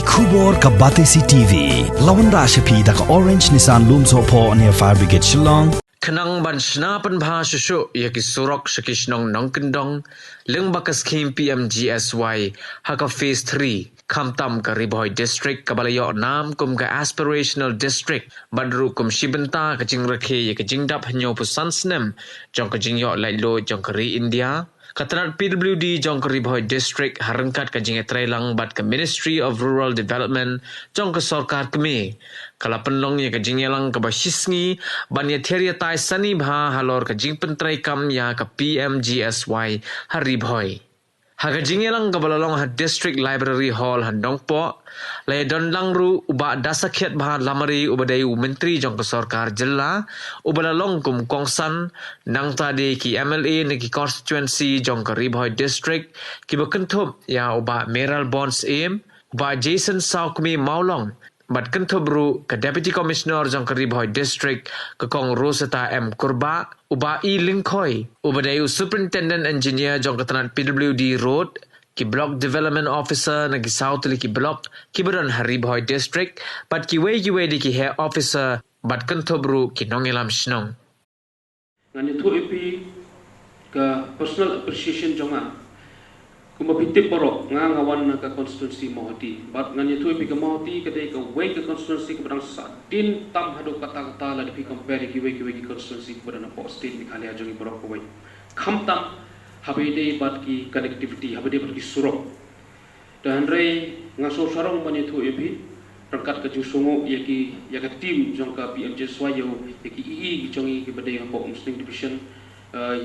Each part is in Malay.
Khubor ka Batesi TV. Lawanda Shapi da ka Orange Nissan Lumso po near Fire Brigade Shillong. Kanang ban Shna Pynbha Shuh yaki Surok Shakishnong Nongkendong Lyngba ka Skhim Pmgsy haka Phase 3 Kamtam ka Bhoi District kabalayo nam kum ka Aspirational District badru kum Shibenta ka Jingrakhe yaki Jingdap hanyo pusan snem jong ka Jingyo Lailo jong ka India Katrat PWD jong ka Bhoi District harangkat ka Jingetray lang bat ka Ministry of Rural Development jong ka Sorkar kami Kalapenlong ya ka Jingyalang ka Bashisngi ban ya Theria Tai Sani Bha halor ka Jingpentray kam ya ka Pmgsy hari Bhoi Haga Jingyalang ka Balalong ha District Library Hall handong po lay don langru uba dasakhet bha lamari ubadai menteri jong ka Sorkar jilla ubalalong kum kongsan nang tadi ki MLA ni ki constituency jong ka Bhoi District ki bakenthop ya uba Meral Bonds aim uba Jason Saukmi Maulong Bat kentobru ke Deputy Commissioner jong ke Bhoi District ke Kong Roseta M. Kurba uba I Lingkoi ubadayu Superintendent Engineer jong ke Tanat PWD Road ki Block Development Officer nagi South ki Block ki badan hari Bhoi District bat ki wei di ki Head Officer bat kentobru ki nongelam shnong ngani thu ipi ka personal appreciation jonga kumapitip borok nga ngawan ka constituency mohoti bat ngani thu ipi ka mohoti kadai ka wei ka constituency ka barang sa din tam hadu kata-kata la dipi compare ki wei ki constituency ka barang po state ni khali ajongi borok ko wei kham tam habide bat ki connectivity habide bat ki surok dan rei ngaso sarong ngani thu ipi rangkat ka jusungo yaki yaka team jong ka Pmgsy yo yaki ii jongi ki badai po muslim division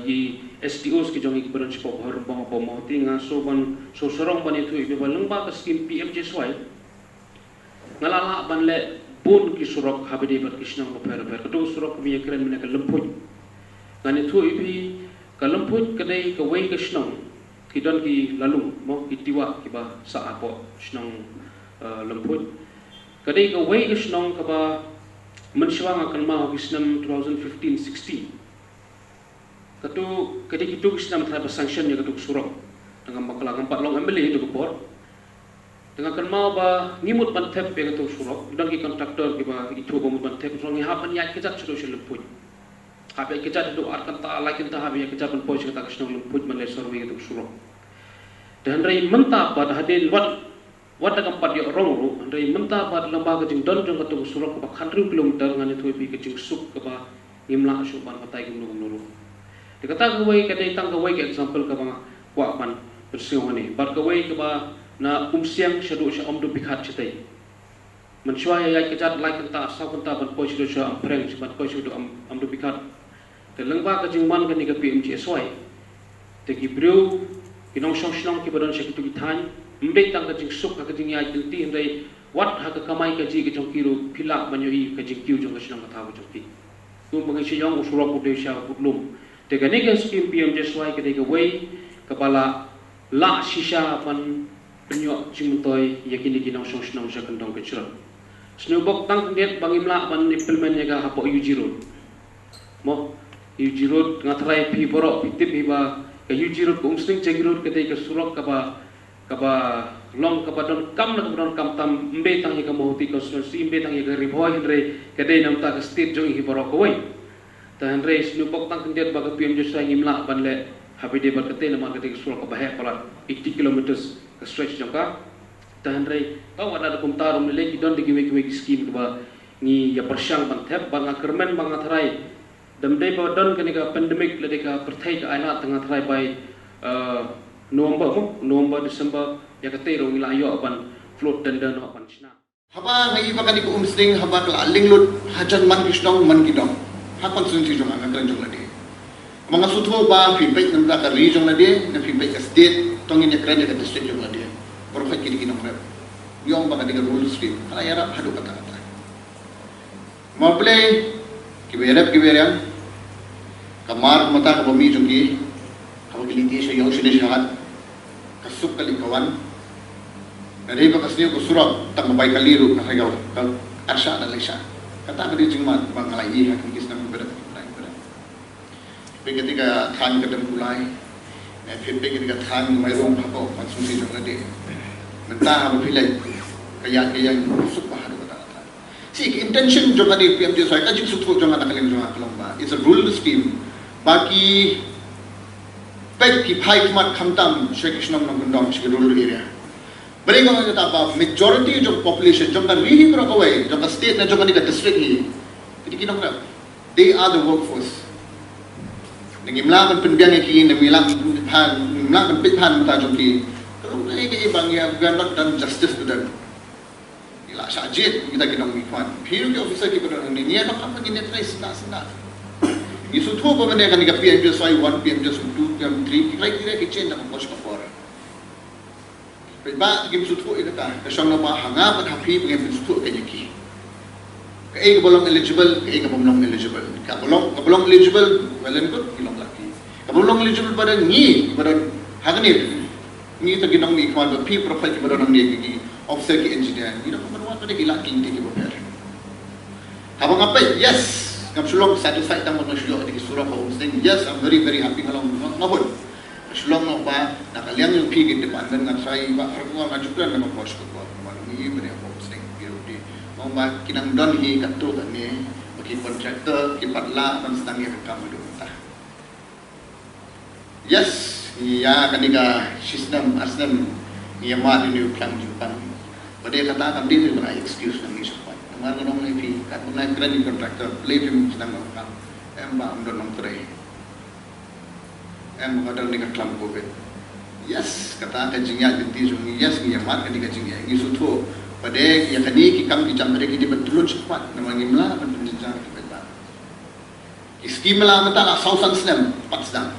yi SDOs ki jongi ki badan sipo har bang po mohti nga so ban so sorong ban itu ibe Lyngba ka Skhim Pmgsy ngalala ban le bun ki surok habide bat kisnang ko per kadu surok mi kren mena ka lemput ngani thu ibi ka lemput kadai ka wei ka snang ki don ki lalung mo ki tiwa ki ba sa apo snang lemput kadai ka wei ka snang ka ba mensyawang akan mau kisnam 2015-16 Katu kadai itu kisnam terhadap sanction ya katu surok dengan bakalang 4 long MLA itu kepor dengan kan mau ba ngimut ban tep ya katu surok dan ki kontraktor ki ba itu ba ban tep rong ha ban ya kejat sudah lemput habe kejat itu arkan ta lakin ta habe ya kejat ban pos kata kisnam lemput man le sorwi katu surok dan rai mentah ba hadil wat dalam 4 ya rong ru rai mentah ba lamba ka jing don jong katu surok ba 100 km dengan itu bi ke jing suk ka ba ngimla su ban patai gum nuru Dikata kawai kadai tang kawai ke example ka bang wa man bersiong ni bar kawai ka ba na siang syadu sya om du bikhat chitai man shwa ya kejat like ta sa kunta ban poi syadu sya am preng ban poi syadu am du bikhat te Lyngba ka jingman ka ni ka Pmgsy te ki bru kinong song ki badan sya kitu kithan mbe tang ka jing suk ka jing ya tilti ndai wat ha ka kamai ka ji ka jong kiru philak manyoi ka jing kiu jong ka sinang ka thaw jong ti tum bangai syang usurok ude sya butlum Tegani ke Skhim Pmgsy kadai ke wei kepala la shisha pan penyok cimutoy yakini kinang song sa kandong kecil. Snubok tang net bangimla pan implement ya hapo UG Mo UG road ngatrai pi borok pitip hiba ke UG road kumsling cegi road kadai ke Surok kaba long kaba don kam na kabron kam tam mbe tang ka mohti constituency mbe tang ka Bhoi hendre kadai nam ta ka state jong hi borok wei. Dan race nupok tang kendiat baga Pmgsy ngimla ban le habide bar kate nama kate Surok ka bahe pala 80 km ka stretch jangka dan rai tau ada kum tarum le ki don de ki scheme ba ni ya persyang ban thep ban kermen bang atrai dam dei ba don kani ka pandemic le de ka perthai ka aina tengah atrai bai November December ya kate ro ngila yo ban float dan ban sna haba ngai ba kani ko umsling haba ka linglut hajan man kisdong man kidong hakon sunti jong ang kran jong lade mga sutho ba feedback ng ka region lade na feedback ka state tongin ya kran ka district jong lade perfect kini kinong rep yung ba ka diga rules fit ala yara hadu kata mo play kiberang kamar mata ka bumi jong ki kawagiliti siya yung sinisyahat kasuk kalikawan dari ba kasniyo ko Surok tang mabay kaliru ka kagaw ka arsa na siya kata ka di jingmat bangalai hak kis nang berat ketika than kadam kulai feedback ketika than mai rong hapo maksud si jong lade mentah ha pilai kaya susuk bahar kata. See, intention jong ada PMGSY kan jing sutuk jong anak kalian jong Lyngba. It's a rural scheme. Bagi baik ki Bhoi kemat kamtam Shekishnong nongkundong di rural area. Mereka kata apa? Majority jong population jong kan really berawai jong state na jong kan district ni. Jadi kinong na, they are the workforce. Nangimlangan Pynbha ki, nangimlangan Pynbha mata jong ki. Kalau mereka ibang ya, we are not done justice to them. Ila sajid kita kinong ikwan. Piru ki officer ki pada ni niya nak apa gini try senda. Isu tu apa benda kan ni PMGSY 1, PMGSY 2, PMGSY 3, kira-kira kitchen nak bos kapor. Pynbha ki isu tu ita ta, kasong nama hangap at happy pengen isu tu kanya ki. Kaya belum eligible, kaya belum eligible. Kalau belum eligible, well and good, kilong laki. Kalau belum eligible pada ni, pada haganir. Ni tak ginong ni ikwan ba P profile ki pada nang ni ki officer ki engineer. Ni nak berbuat pada gila king ti ki benar. Habang apa? Yes. Kam sulong satisfied tang mo sulong di Surok homestay. Yes, I'm very happy kalau ngabon. Sulong no ba nakaliang yung P ki depan dan ngatry ba arko ngajukan na post ko ba. Malumi ba ni homestay di. Mau ba kinang don hi katto kan ni bagi contractor ki patla dan sedang ya kam do ta. Yes, ya kanika sistem asnem ya ma di new plan jupan. Pada kata kam di tu na excuse nang ni support. Nang nong ni pi kat na credit contractor play film sedang kam. Ba am don nong tre. Kadang dengan kelam COVID. Yes, kata kajingnya binti sungi. Yes, ni yamat kanika jingnya. Ni sutu pada yang kani ki kam ki jam mereka di betul cepat namang imla dan penjenjang ki Pynbha. Skhim la mata la sausan snem pat sedang.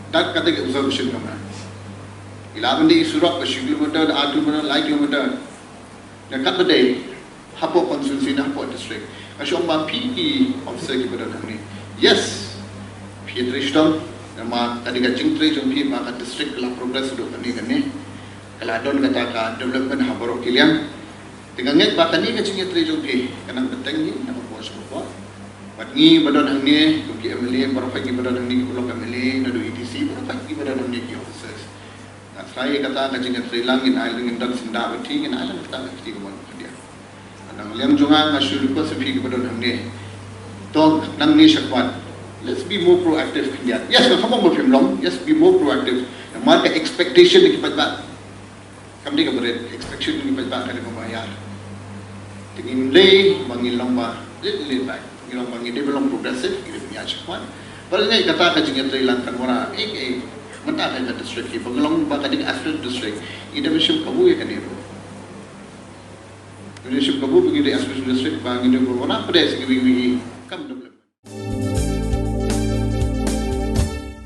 Tak kata ke observation kamera. Ilaban di Surok ke kilometer, 8 kilometer, 9 kilometer. Dekat bedai, hapo konsulsi na hapo district. Asyong ma PE officer ki pada ni. Yes, PE Trishton, nama tadi ka jingtre jong PE ma ka district la progress do kani. Kalau adon kata ka development haboro kilian. Dengan nget ba kani ka jingtre jong PE kanang beteng ni nama bos ko. Bat ngi badon hang ni ki MLA barafai ki badon hang ni ko MLA na do ETC barafai ki badon hang ni ki officers. Na saya kata ka jingit langin island ndan sinda beti ngin island kata beti ko mon dia. Nang liam jonga nga shuru ko sa ki badon hang ni. To nang ni shakwat. Let's be more proactive India. Yes, we come on with him long. Yes, be more proactive. The market expectation ni Pynbha. Kami ka bered expectation ni Pynbha ka membayar. Tingin lay mangilong ba little back. Yung mga develop progressive, kita punya cepat. Kalau ni kata kajian Thailand kan orang, mata kan district, pengelong bakal di Aspen district, ida mesum kabu ya kan itu. Mesum kabu pergi di Aspen district, bang ini orang pada segi kam